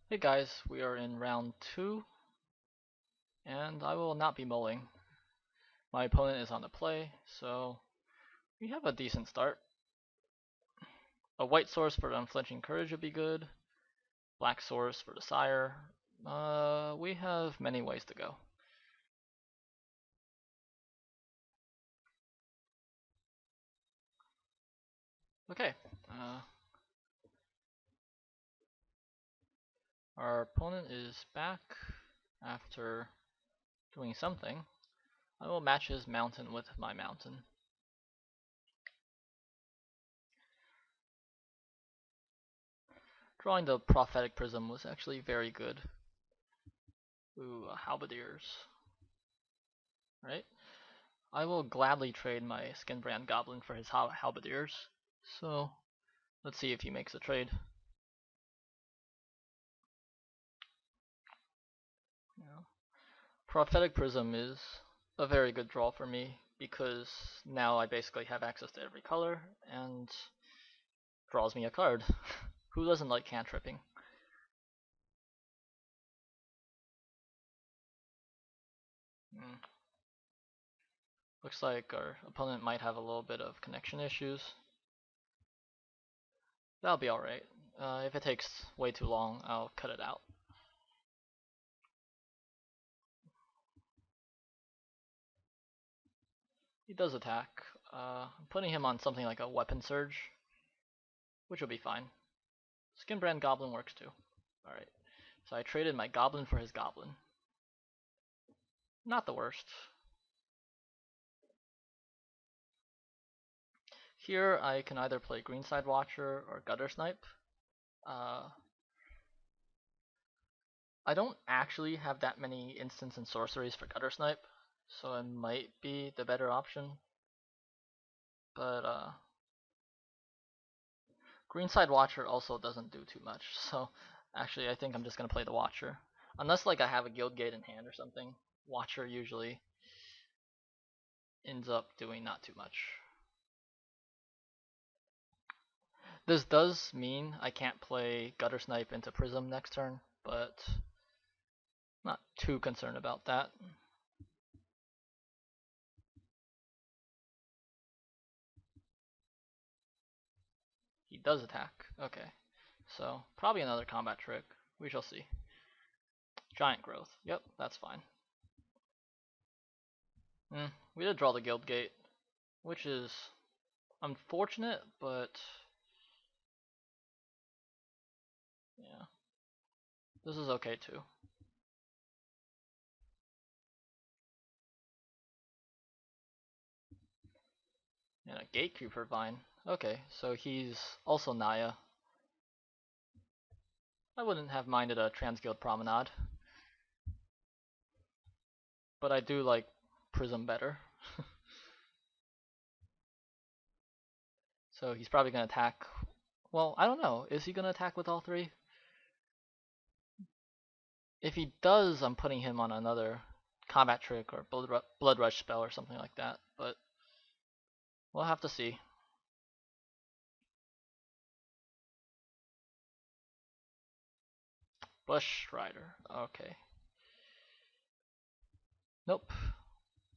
Hey guys, we are in round 2, and I will not be mulling. My opponent is on the play, so we have a decent start. A white source for the Unflinching Courage would be good. Black source for the Sire. We have many ways to go. Okay, our opponent is back after doing something. I will match his mountain with my mountain. Drawing the Prophetic Prism was actually very good. Ooh, Halberdiers. Right? I will gladly trade my Skinbrand Goblin for his Halberdiers. So, let's see if he makes a trade. Yeah. Prophetic Prism is a very good draw for me because now I basically have access to every color and draws me a card. Who doesn't like cantripping? Mm. Looks like our opponent might have a little bit of connection issues. That'll be alright. If it takes way too long, I'll cut it out. He does attack. I'm putting him on something like a Weapon Surge, which will be fine. Skinbrand Goblin works too. Alright, so I traded my Goblin for his Goblin. Not the worst. Here I can either play Greenside Watcher or Gutter Snipe. Uh, I don't actually have that many instants and sorceries for Gutter Snipe, so it might be the better option. But Greenside Watcher also doesn't do too much, so actually I think I'm just gonna play the Watcher. Unless like I have a Guild Gate in hand or something, Watcher usually ends up doing not too much. This does mean I can't play Gutter Snipe into Prism next turn, but not too concerned about that. He does attack. Okay. So, probably another combat trick. We shall see. Giant growth. Yep, that's fine. We did draw the Guild Gate, which is unfortunate, but yeah. This is okay too. And a Gatekeeper Vine. Okay, so he's also Naya. I wouldn't have minded a Transguild Promenade. But I do like Prism better. So he's probably going to attack. Well, I don't know. Is he going to attack with all three? If he does, I'm putting him on another combat trick or blood rush spell or something like that. But we'll have to see. Bush Rider. Okay. Nope.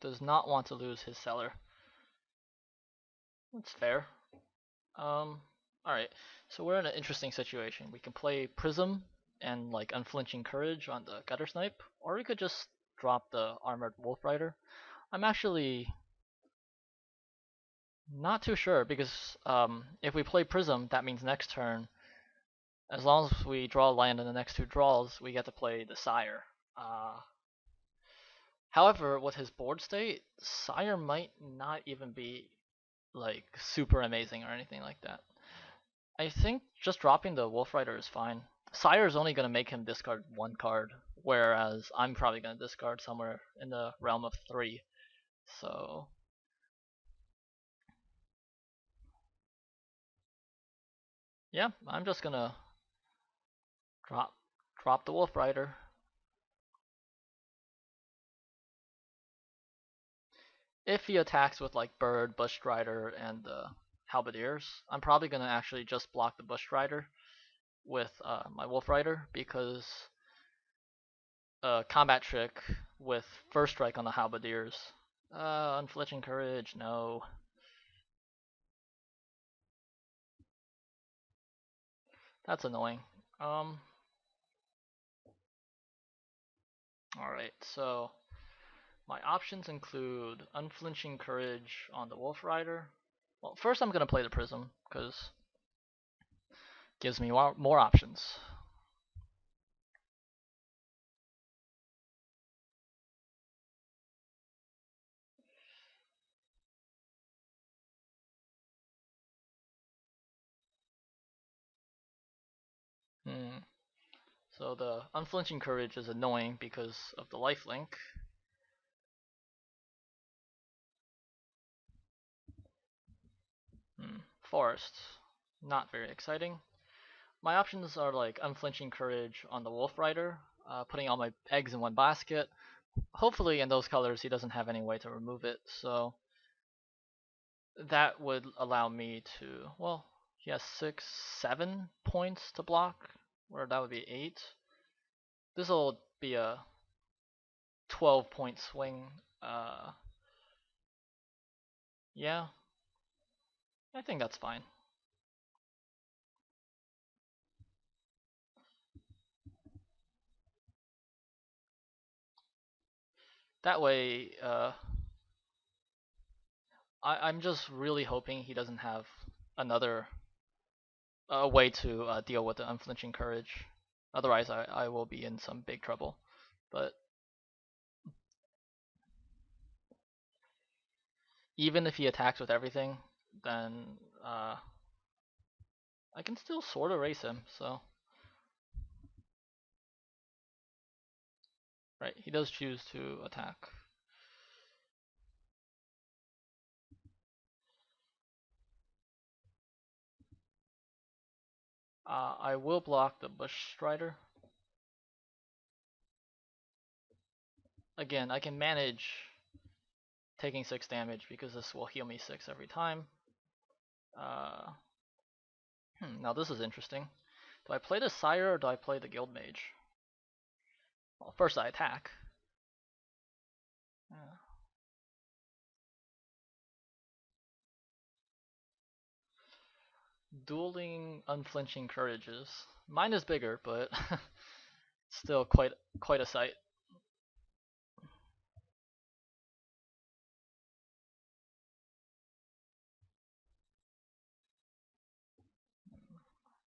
Does not want to lose his cellar. That's fair. Alright. So we're in an interesting situation. We can play Prism and like Unflinching Courage on the Gutter Snipe, or we could just drop the Armored Wolf Rider. I'm actually not too sure because if we play Prism, that means next turn, as long as we draw land in the next two draws, we get to play the Sire. Uh, However, with his board state, Sire might not even be like super amazing or anything like that. I think just dropping the Wolf Rider is fine. Sire is only going to make him discard one card, whereas I'm probably going to discard somewhere in the realm of 3. So yeah, I'm just gonna drop the Wolf Rider. If he attacks with like Bird, Bush Rider, and Halberdiers, I'm probably gonna actually just block the Bush Rider with my Wolf Rider because combat trick with first strike on the halberdiers. Unflinching courage, no. That's annoying. Alright, so my options include unflinching courage on the Wolf Rider. Well, first I'm gonna play the Prism because it gives me more options. So the unflinching courage is annoying because of the lifelink. Forest, not very exciting. My options are like unflinching courage on the Wolf Rider, putting all my eggs in one basket. Hopefully in those colors he doesn't have any way to remove it, so that would allow me to, well, he has 6, 7 points to block, or that would be 8. This will be a 12-point swing. Yeah, I think that's fine. That way, I'm just really hoping he doesn't have another way to deal with the unflinching courage. Otherwise, I will be in some big trouble. But even if he attacks with everything, then I can still sort of race him. So, right, he does choose to attack. I will block the Bush Strider. Again, I can manage taking 6 damage because this will heal me 6 every time. Now this is interesting. Do I play the Sire or do I play the Guild Mage? Well, first I attack. Dueling unflinching courages. Mine is bigger, but still quite a sight.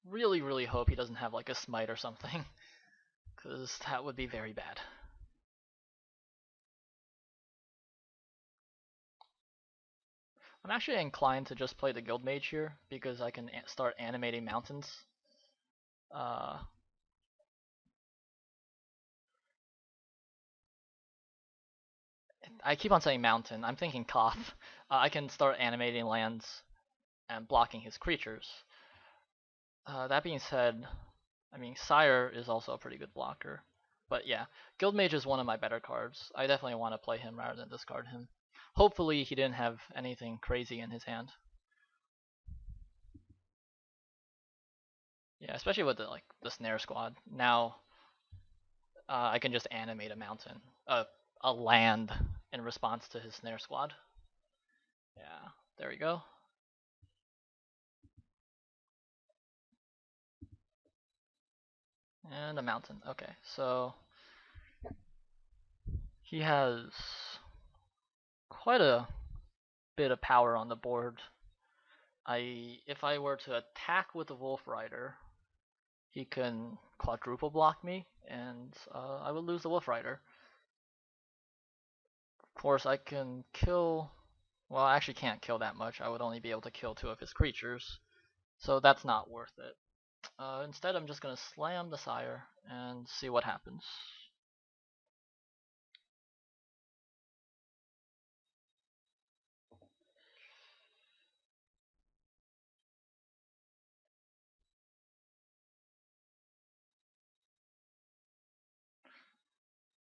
Really hope he doesn't have like a smite or something, because that would be very bad. I'm actually inclined to just play the Guild Mage here because I can start animating mountains. I keep on saying mountain. I'm thinking Koth. I can start animating lands and blocking his creatures. That being said, I mean Sire is also a pretty good blocker. But yeah, Guild Mage is one of my better cards. I definitely want to play him rather than discard him. Hopefully he didn't have anything crazy in his hand. Yeah, especially with the snare squad. Now I can just animate a mountain, a land in response to his snare squad. Yeah, there we go. And a mountain. Okay, so he has quite a bit of power on the board. If I were to attack with the Wolf Rider, he can quadruple block me, and I would lose the Wolf Rider. Of course, I can kill. Well, I actually can't kill that much. I would only be able to kill 2 of his creatures, so that's not worth it. Instead, I'm just gonna slam the Sire and see what happens.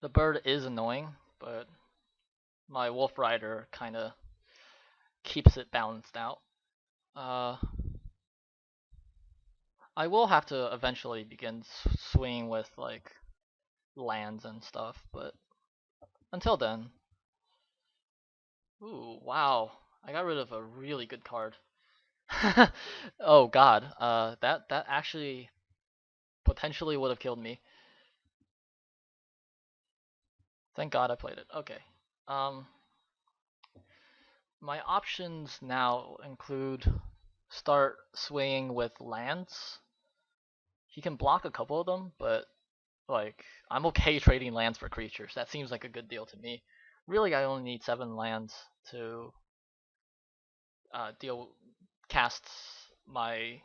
The bird is annoying, but my Wolf Rider kind of keeps it balanced out. I will have to eventually begin swinging with like lands and stuff, but until then. Ooh, wow. I got rid of a really good card. Oh god, that actually potentially would have killed me. Thank god I played it. Okay. Um, my options now include start swaying with lands. He can block a couple of them, but like I'm okay trading lands for creatures. That seems like a good deal to me. Really, I only need 7 lands to deal cast my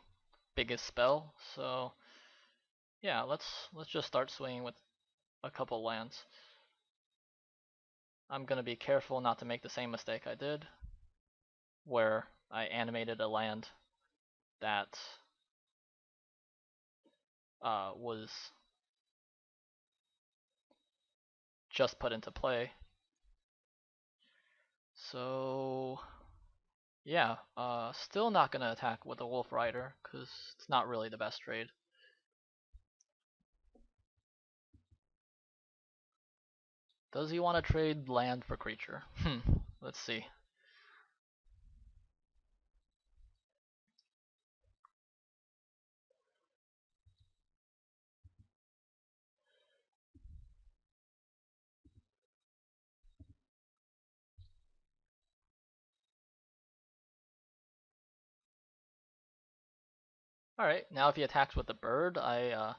biggest spell. So yeah, let's just start swinging with a couple lands. I'm gonna be careful not to make the same mistake I did, where I animated a land that was just put into play. So yeah, still not gonna attack with the Wolf Rider because it's not really the best trade. Does he want to trade land for creature? Let's see. All right, now if he attacks with the bird, I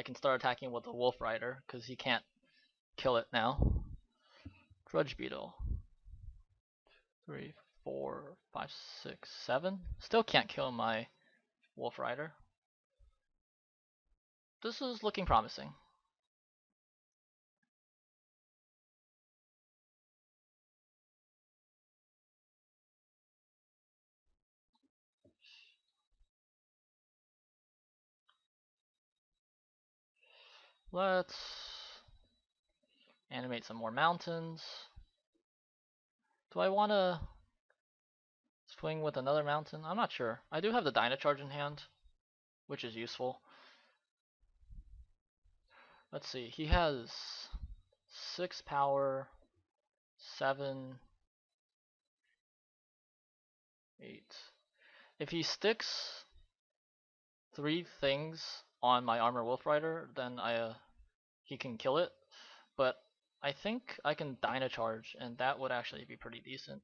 can start attacking with the Wolf Rider because he can't kill it now. Drudge Beetle. 3, 4, 5, 6, 7. Still can't kill my Wolf Rider. This is looking promising. Let's animate some more mountains. Do I want to swing with another mountain? I'm not sure. I do have the Dynacharge in hand, which is useful. Let's see. He has 6 power, 7, 8. If he sticks 3 things on my Armor Wolf Rider, then he can kill it. But I think I can Dynacharge, and that would actually be pretty decent.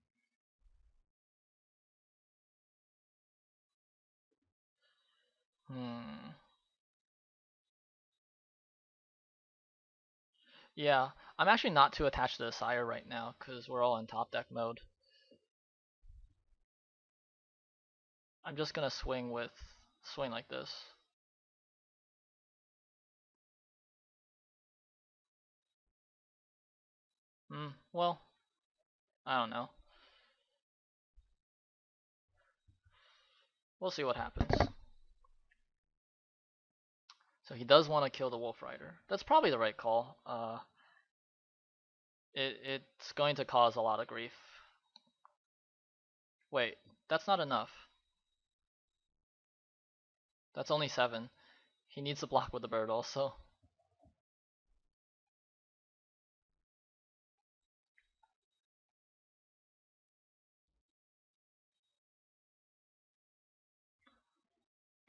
Yeah, I'm actually not too attached to the Sire right now, because we're all in top deck mode. I'm just gonna swing like this. Well, I don't know. We'll see what happens. So he does want to kill the Wolf Rider. That's probably the right call. It's going to cause a lot of grief. Wait, that's not enough. That's only 7. He needs to block with the bird also.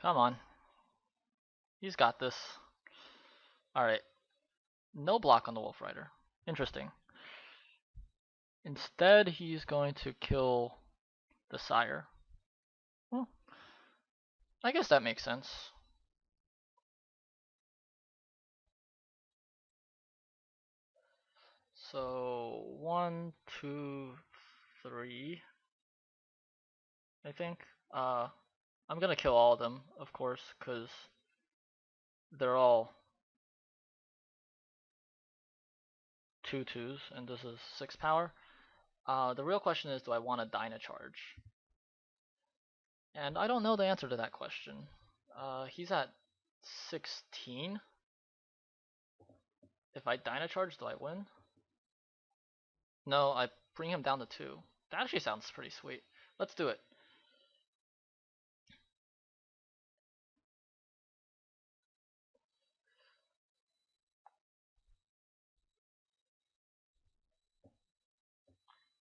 Come on. He's got this. Alright. No block on the Wolf Rider. Interesting. Instead, he's going to kill the Sire. Well, I guess that makes sense. So 1, 2, 3. I think. I'm gonna kill all of them, of course, because they're all 2/2s, and this is 6 power. The real question is, do I want to Dynacharge? And I don't know the answer to that question. He's at 16. If I Dynacharge, do I win? No, I bring him down to 2. That actually sounds pretty sweet. Let's do it.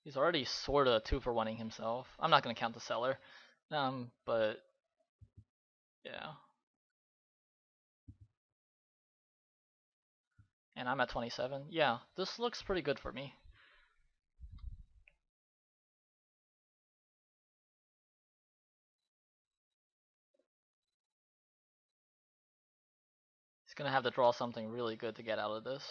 He's already sorta 2-for-1ing himself. I'm not gonna count the seller. But yeah. And I'm at 27. Yeah, this looks pretty good for me. He's gonna have to draw something really good to get out of this.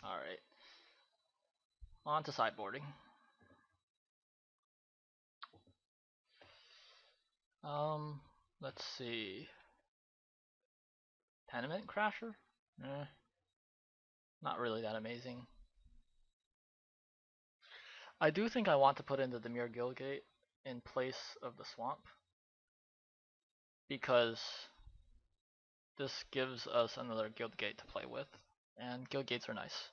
Alright. On to sideboarding. Let's see. Tenement Crasher? Not really that amazing. I do think I want to put in the Dimir Guildgate in place of the Swamp, because this gives us another Guildgate to play with, and Guildgates are nice.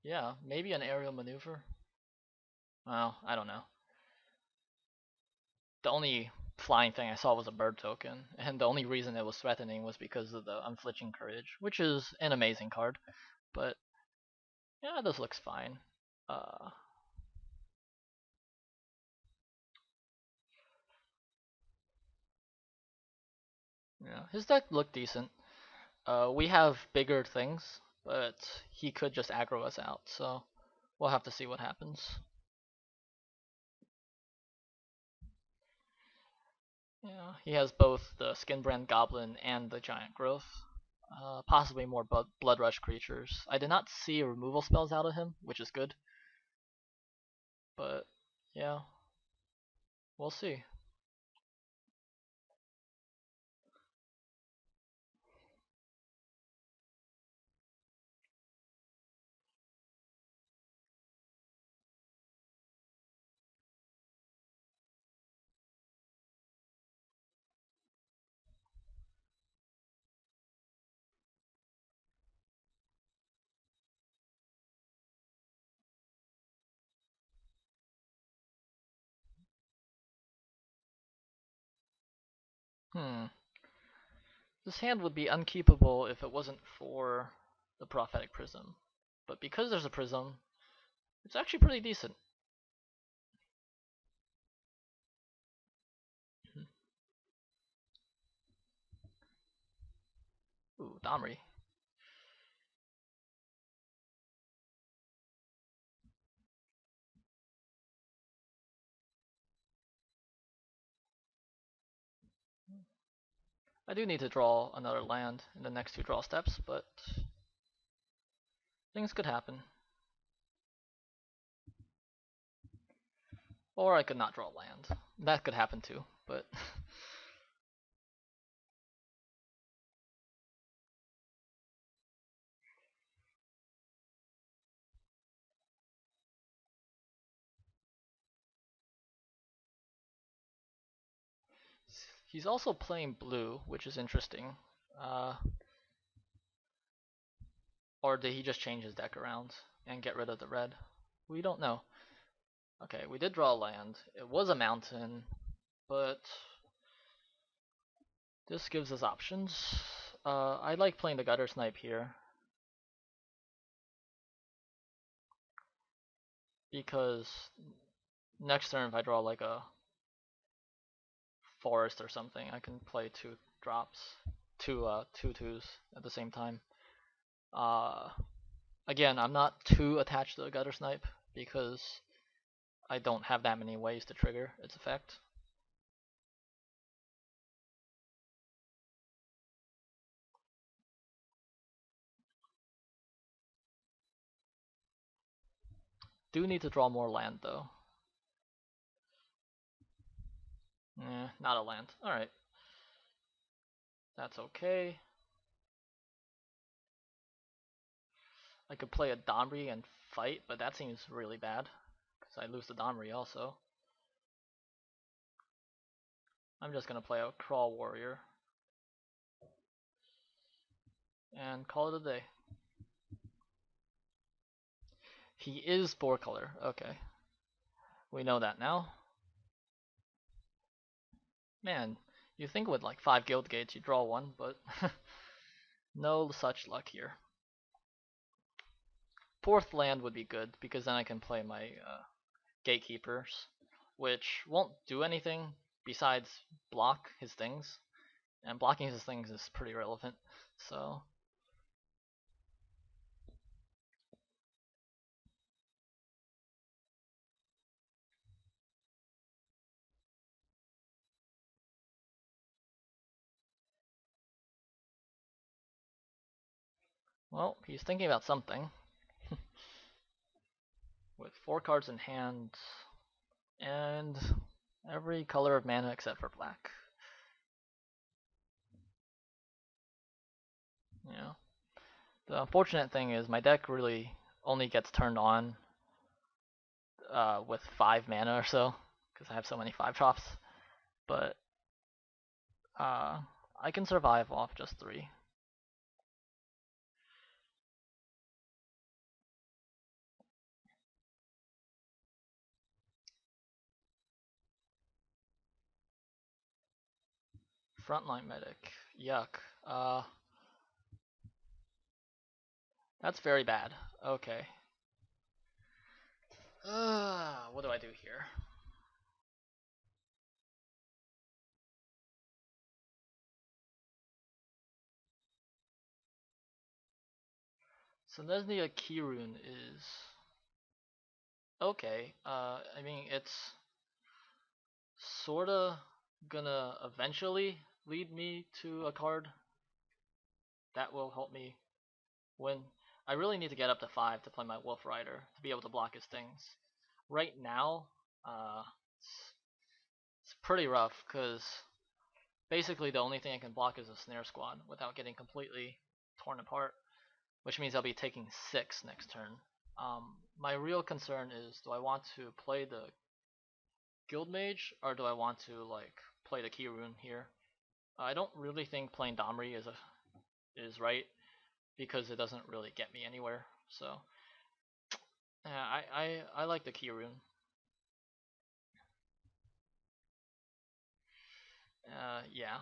Yeah, maybe an aerial maneuver? Well, I don't know. The only flying thing I saw was a bird token, and the only reason it was threatening was because of the Unflinching Courage, which is an amazing card, but yeah, this looks fine. Yeah, his deck looked decent. We have bigger things, but he could just aggro us out, so we'll have to see what happens. Yeah, he has both the Skinbrand Goblin and the Giant Growth. Possibly more Blood Rush creatures. I did not see removal spells out of him, which is good. But, yeah, we'll see. This hand would be unkeepable if it wasn't for the Prophetic Prism. But because there's a Prism, it's actually pretty decent. Ooh, Domri. I do need to draw another land in the next 2 draw steps, but things could happen. Or I could not draw land. That could happen too, but he's also playing blue, which is interesting. Or did he just change his deck around and get rid of the red? We don't know. Okay, we did draw land. It was a mountain, but this gives us options. I like playing the Gutter Snipe here, because next turn if I draw like a forest or something, I can play 2 drops, 2/2s at the same time. Again, I'm not too attached to the Gutter Snipe because I don't have that many ways to trigger its effect. Do need to draw more land though. Not a land. Alright. That's okay. I could play a Domri and fight, but that seems really bad, because I lose the Domri also. I'm just gonna play a Crawl Warrior and call it a day. He is 4-color. Okay. We know that now. Man, you think with like 5 guild gates you draw one, but no such luck here. 4th land would be good, because then I can play my gatekeepers, which won't do anything besides block his things. And blocking his things is pretty relevant, so... Well, he's thinking about something. With 4 cards in hand, and every color of mana except for black. Yeah. The unfortunate thing is my deck really only gets turned on with 5 mana or so, because I have so many 5-drops. But I can survive off just 3. Frontline medic. Yuck. That's very bad. Okay. What do I do here? So Nesnia Key Rune is okay. I mean, it's sorta gonna eventually lead me to a card that will help me win. I really need to get up to 5 to play my Wolf Rider to be able to block his things. Right now, it's pretty rough, because basically the only thing I can block is a Snare Squad without getting completely torn apart, which means I'll be taking 6 next turn. My real concern is, do I want to play the Guild Mage, or do I want to like play the Key Rune here? I don't really think playing Domri is right, because it doesn't really get me anywhere. So yeah, I like the Key Rune. Yeah,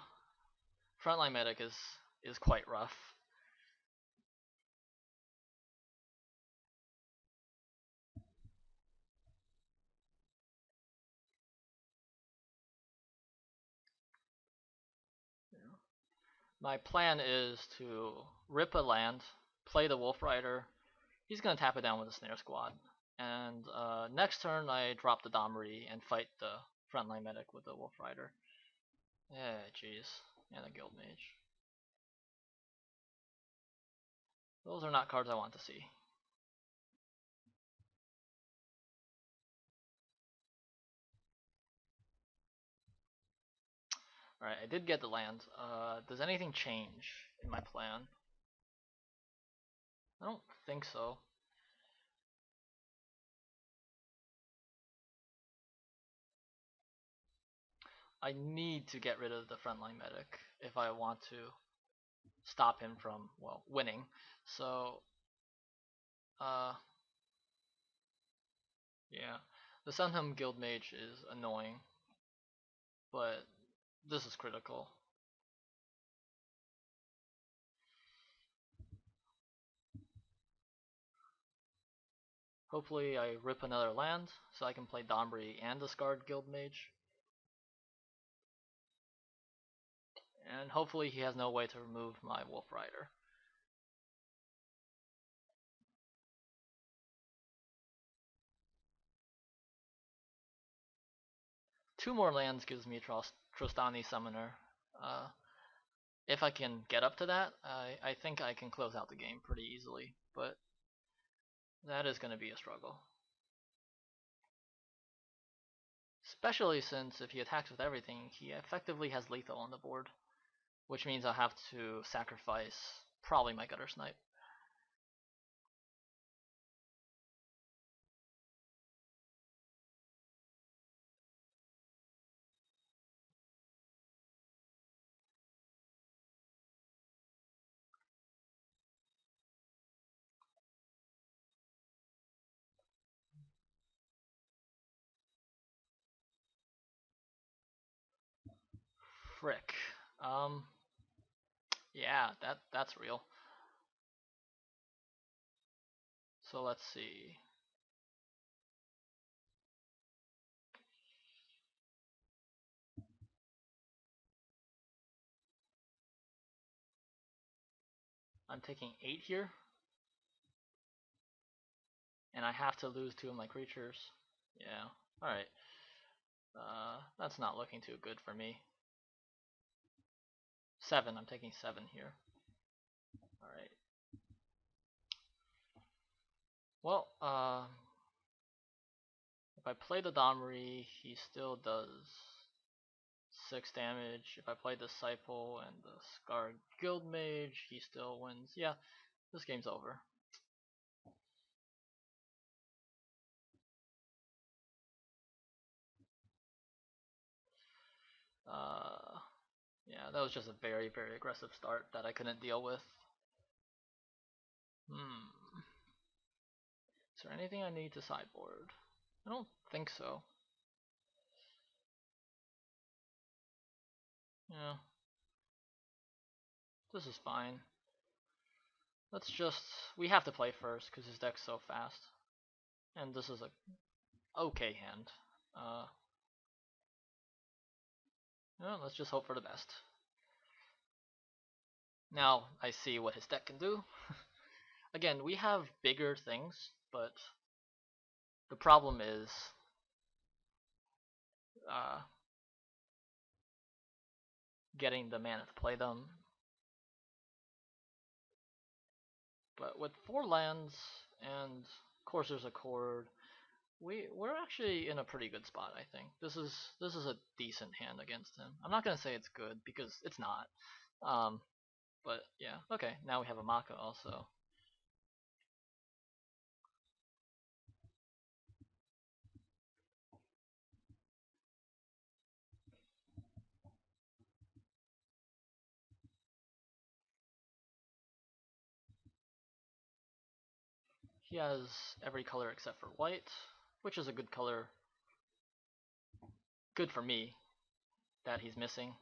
frontline medic is quite rough. My plan is to rip a land, play the Wolf Rider. He's gonna tap it down with a Snare Squad, and next turn I drop the Domri and fight the frontline medic with the Wolf Rider. Yeah, jeez, and a Guild Mage. Those are not cards I want to see. Alright, I did get the land. Does anything change in my plan? I don't think so. I need to get rid of the frontline medic if I want to stop him from, well, winning. So, yeah. The Sunham Guild Mage is annoying, but this is critical. Hopefully I rip another land, so I can play Domri and discard Guild Mage. And hopefully he has no way to remove my Wolf Rider. Two more lands gives me Trostani Summoner. If I can get up to that, I think I can close out the game pretty easily, but that is going to be a struggle. Especially since if he attacks with everything, he effectively has lethal on the board, which means I'll have to sacrifice probably my Gutter Snipe. Frick. Um, yeah, that's real. So let's see. I'm taking 8 here, and I have to lose 2 of my creatures. Yeah, alright. That's not looking too good for me. 7, I'm taking 7 here. Alright. Well, if I play the Domri, he still does 6 damage. If I play the Disciple and the Scar Guild Mage, he still wins. Yeah, this game's over. Yeah, that was just a very, very aggressive start that I couldn't deal with. Is there anything I need to sideboard? I don't think so. Yeah, this is fine. Let's just, we have to play first because his deck's so fast. And this is a okay hand. Yeah, let's just hope for the best. Now I see what his deck can do. Again, we have bigger things, but the problem is uh, getting the mana to play them. But with 4 lands and Courser's Accord, we're actually in a pretty good spot, I think. This is a decent hand against him. I'm not gonna say it's good because it's not. But yeah, okay. Now we have a Maka also. He has every color except for white, which is a good color. Good for me that he's missing.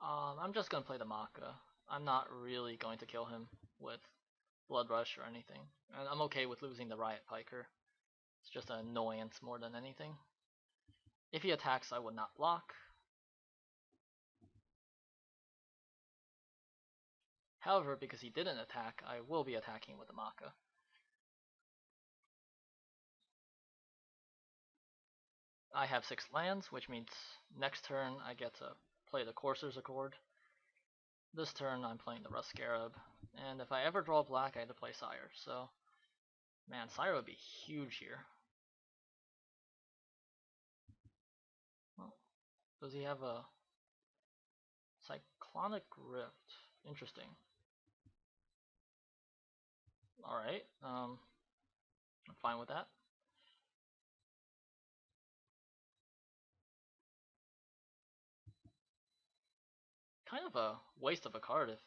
I'm just gonna play the Maka. I'm not really going to kill him with Blood Rush or anything. And I'm okay with losing the Riot Piker. It's just an annoyance more than anything. If he attacks, I would not block. However, because he didn't attack, I will be attacking with the Maka. I have 6 lands, which means next turn I get to play the Courser's Accord. This turn I'm playing the Rust Scarab, and if I ever draw black, I have to play Sire. So, man, Sire would be huge here. Well, does he have a Cyclonic Rift? Interesting. Alright, I'm fine with that. Kind of a waste of a card, if,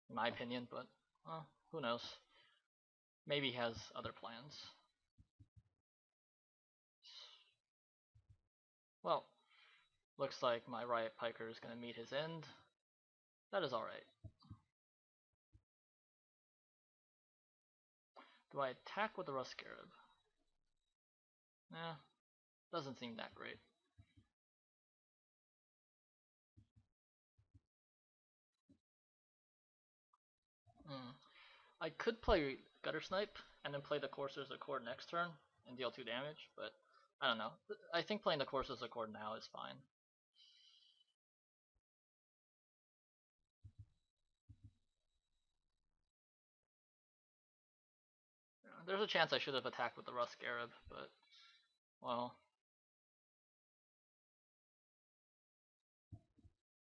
in my opinion, but who knows. Maybe he has other plans. Well, looks like my Riot Piker is going to meet his end. That is alright. Do I attack with the Rust Scarab? Nah, doesn't seem that great. I could play Gutter Snipe and then play the Courser's Accord next turn and deal 2 damage, but I don't know. I think playing the Courser's Accord now is fine. There's a chance I should have attacked with the Rust Scarab, but, well,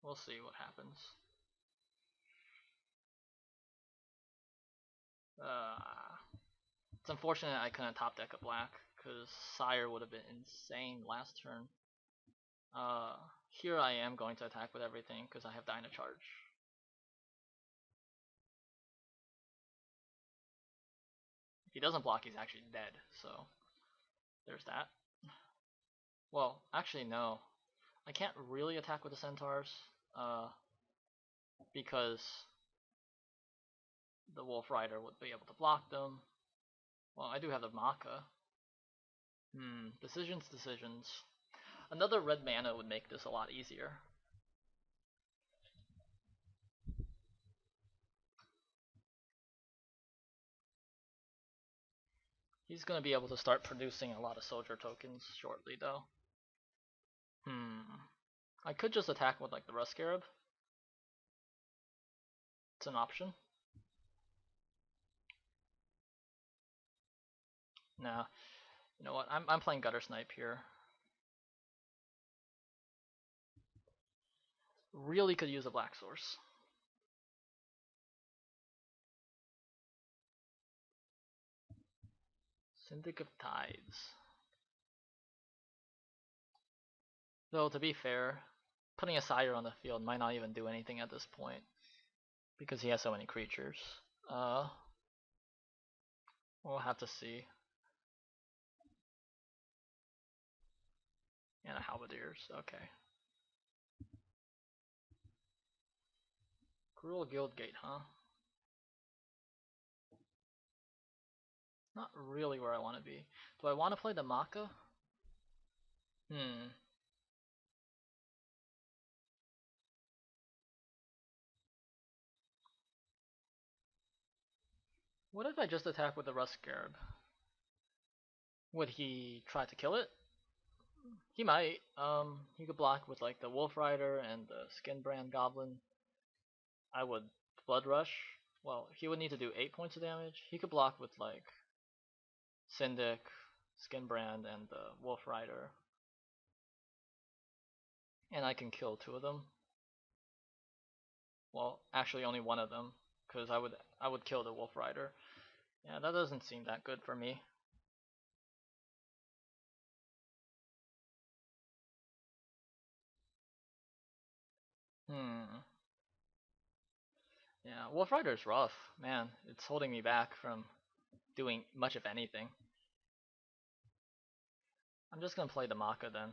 we'll see what happens. It's unfortunate I couldn't top deck a black, because Sire would have been insane last turn. Here I am going to attack with everything, because I have Dyna Charge. If he doesn't block, he's actually dead, so there's that. Well, actually no. I can't really attack with the centaurs, because the Wolf Rider would be able to block them. Well, I do have the Maka. Decisions. Another red mana would make this a lot easier. He's going to be able to start producing a lot of soldier tokens shortly, though. I could just attack with like the Rust Scarab. It's an option. Nah, you know what? I'm playing Gutter Snipe here. Really could use a black source. Syndic of Tides. Though to be fair, putting a Sire on the field might not even do anything at this point because he has so many creatures. We'll have to see. And a Halberdiers, okay. Cruel Guildgate, huh? Not really where I want to be. Do I want to play the Maka? What if I just attack with the Rust Scarab? Would he try to kill it? He might. He could block with like the Wolf Rider and the Skinbrand Goblin. I would Blood Rush. Well, he would need to do 8 points of damage. He could block with like Syndic, Skinbrand, and the Wolf Rider. And I can kill 2 of them. Well, actually only 1 of them, because I would kill the Wolf Rider. Yeah, that doesn't seem that good for me. Yeah, Wolf Rider's rough, man. It's holding me back from doing much of anything. I'm just gonna play the Maka then.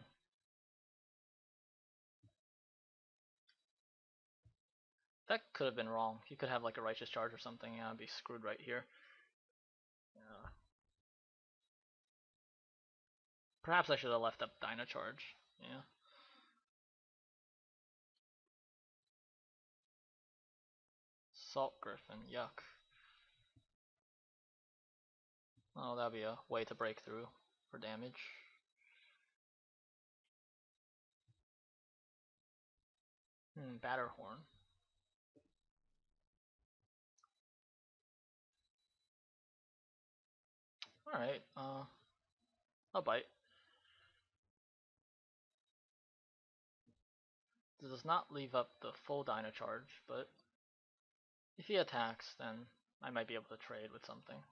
That could have been wrong. He could have like a Righteous Charge or something, and I'd be screwed right here. Perhaps I should have left up Dino Charge. Yeah. Salt Griffin, yuck. Oh, that'd be a way to break through for damage. Batterhorn. Alright, I'll bite. This does not leave up the full Dino Charge, but if he attacks, then I might be able to trade with something.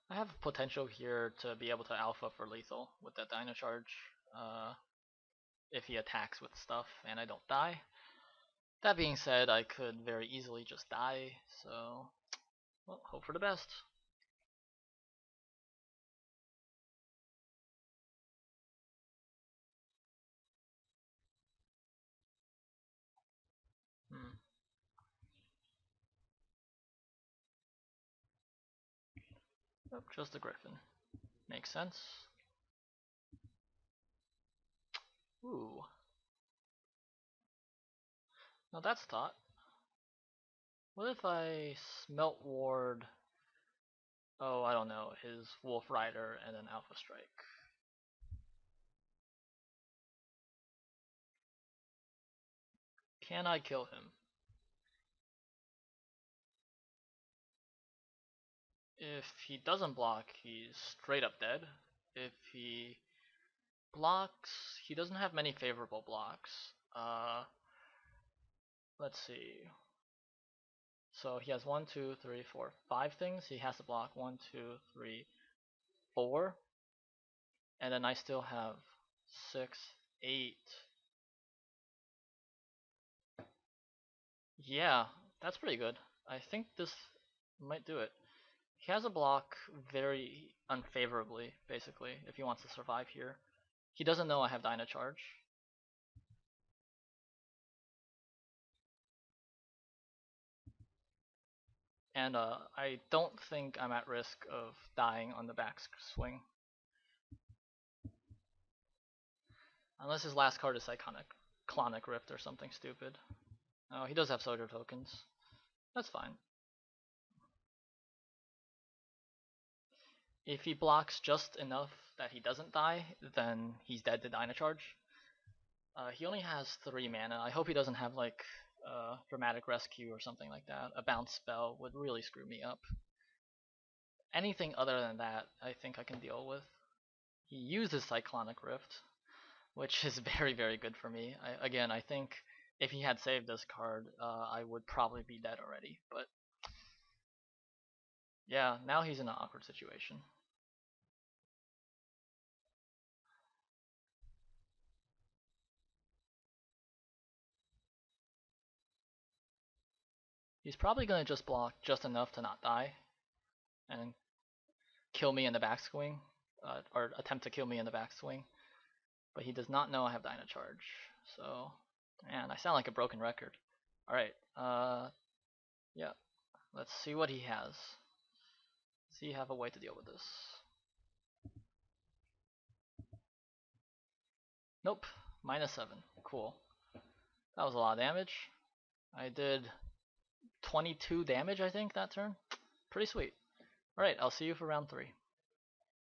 I have potential here to be able to alpha for lethal with that Dino Charge, if he attacks with stuff and I don't die. That being said, I could very easily just die, so well, hope for the best. Oh, just a Griffin. Makes sense. Ooh. Now that's thought. What if I Smelt Ward, oh, I don't know, his Wolf Rider and then Alpha Strike? Can I kill him? If he doesn't block, he's straight up dead. If he blocks, he doesn't have many favorable blocks. Let's see. So he has 1, 2, 3, 4, 5 things. He has to block 1, 2, 3, 4. And then I still have 6, 8. Yeah, that's pretty good. I think this might do it. He has a block very unfavorably, basically, if he wants to survive here. He doesn't know I have Dyna Charge. And I don't think I'm at risk of dying on the back swing. Unless his last card is Cyclonic Clonic Rift or something stupid. Oh, he does have soldier tokens. That's fine. If he blocks just enough that he doesn't die, then he's dead to Dyna Charge. He only has 3 mana. I hope he doesn't have like Dramatic Rescue or something like that. A bounce spell would really screw me up. Anything other than that, I think I can deal with. He uses Cyclonic Rift, which is very, very good for me. Again, I think if he had saved this card, I would probably be dead already. But yeah, now he's in an awkward situation. He's probably going to just block just enough to not die and kill me in the backswing, or attempt to kill me in the backswing. But he does not know I have Dyna Charge. So, man, I sound like a broken record. Alright, yeah, let's see what he has. Does he have a way to deal with this? Nope, -7. Cool. That was a lot of damage. I did 22 damage, I think, that turn. Pretty sweet. Alright, I'll see you for round 3.